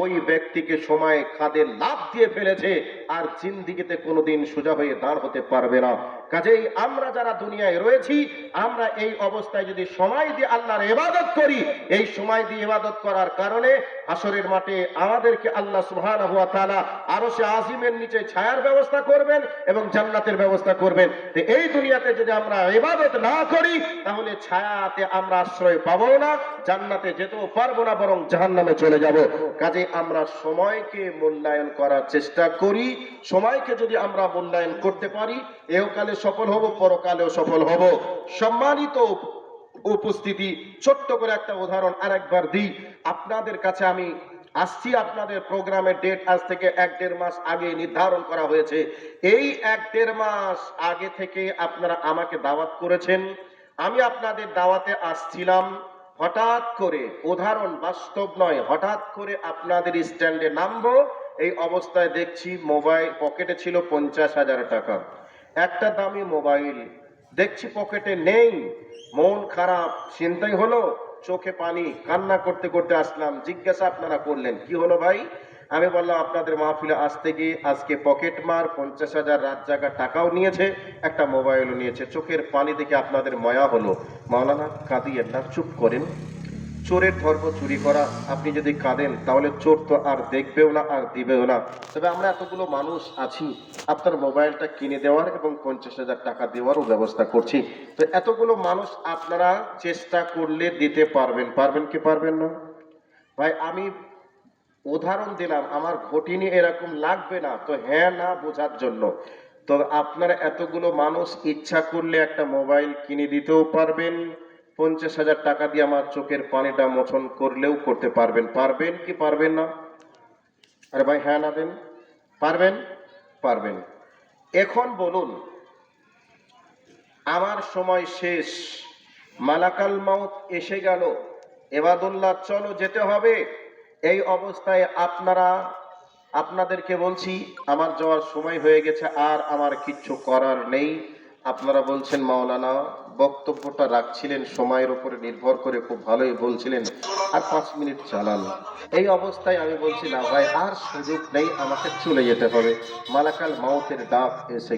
ওই ব্যক্তিকে সময় খাদে লাফ দিয়ে ফেলেছে, আর জিন্দিগিতে কোনোদিন সোজা হয়ে দাঁড় হতে পারবে না। কাজেই আমরা যারা দুনিয়ায় রয়েছি, আমরা এই অবস্থায় যদি সময় দিয়ে আল্লাহর ইবাদত করি, এই সময় দিয়ে ইবাদত করার কারণে হাসরের মাঠে আমাদেরকে আল্লাহ সুবহানাহু ওয়া তাআলা আরশে আজিমের নিচে ছায়ার ব্যবস্থা করবেন এবং জান্নাতের ব্যবস্থা করবেন। তো এই দুনিয়াতে যদি আমরা ইবাদত না করি, তাহলে ছায়াতে আমরা আশ্রয় পাবো না, জান্নাতে যেতেও পারবো না, বরং জাহান্নামে চলে যাব। কাজে আমরা সময়কে মূল্যায়ন করার চেষ্টা করি। সময়কে যদি আমরা মূল্যায়ন করতে পারি, এহকালে সফল হব, পরকালেও সফল হব। সম্মানিত উপস্থিতি, ছোট্ট করে একটা উদাহরণ আরেকবার দিই আপনাদের কাছে। আমি আসছি, আপনাদের প্রোগ্রামের ডেট আজ থেকে 1-1.5 মাস আগে নির্ধারণ করা হয়েছে। এই 1-1.5 মাস আগে থেকে আপনারা আমাকে দাওয়াত করেছেন, আমি আপনাদের দাওয়াতে আসছিলাম। হঠাৎ করে, উদাহরণ বাস্তব নয়, হঠাৎ করে আপনাদের স্ট্যান্ডে নামবো, এই অবস্থায় দেখছি মোবাইল পকেটে ছিল 50,000 টাকা, একটা দামি মোবাইল দেখছি পকেটে নেই। মন খারাপ, চিন্তাই হলো, চোখে পানি, কান্না করতে করতে আসলাম। জিজ্ঞাসা আপনারা করলেন, কি হলো ভাই? আমি বললাম, আপনাদের মাহফিলে আসতে গিয়ে আজকে পকেট মার 50,000 রাত জায়গা টাকাও নিয়েছে, একটা মোবাইলও নিয়েছে। চোখের পানি দেখে আপনাদের মায়া হলো। মাওলানা কাঁদিয়েন না, চুপ করেন। চোরের ধর্ম চুরি করা, আপনি যদি কাঁদেন তাহলে চোর তো আর দেখবেও না, আর দিবেও না। তবে আমরা এতগুলো মানুষ আছি, আপনার মোবাইলটা কিনে দেওয়ার এবং 50,000 টাকা দেওয়ারও ব্যবস্থা করছি। তো এতগুলো মানুষ আপনারা চেষ্টা করলে দিতে পারবেন, পারবেন কি পারবেন না? ভাই আমি উদাহরণ দিলাম, আমার ঘটিনি এরকম লাগবে না, তো হ্যাঁ না বোঝার জন্য। তো আপনারা এতগুলো মানুষ ইচ্ছা করলে একটা মোবাইল কিনে দিতেও পারবেন, 50,000 টাকা দিয়ে আমার চোখের পানিটা মোচন করলেও করতে পারবেন। পারবেন কি পারবেন না? আরে ভাই হ্যাঁ না দেন। পারবেন? পারবেন। এখন বলুন, আমার সময় শেষ, মালাকাল মাউত এসে গেল, এবাদুল্লাহ চলো যেতে হবে। এই অবস্থায় আপনাদেরকে বলছি, আমার যাওয়ার সময় হয়ে গেছে, আর আমার কিচ্ছু করার নেই। আপনারা বলছেন মাওলানা বক্তব্যটা রাখছিলেন সময়ের উপরে নির্ভর করে, খুব ভালোই বলছিলেন, আর 5 মিনিট চালান। এই অবস্থায় আমি বলছি, না ভাই আর সুযোগ নেই, আমাকে চলে যেতে হবে, মালাকাল মাউতের ডাক এসে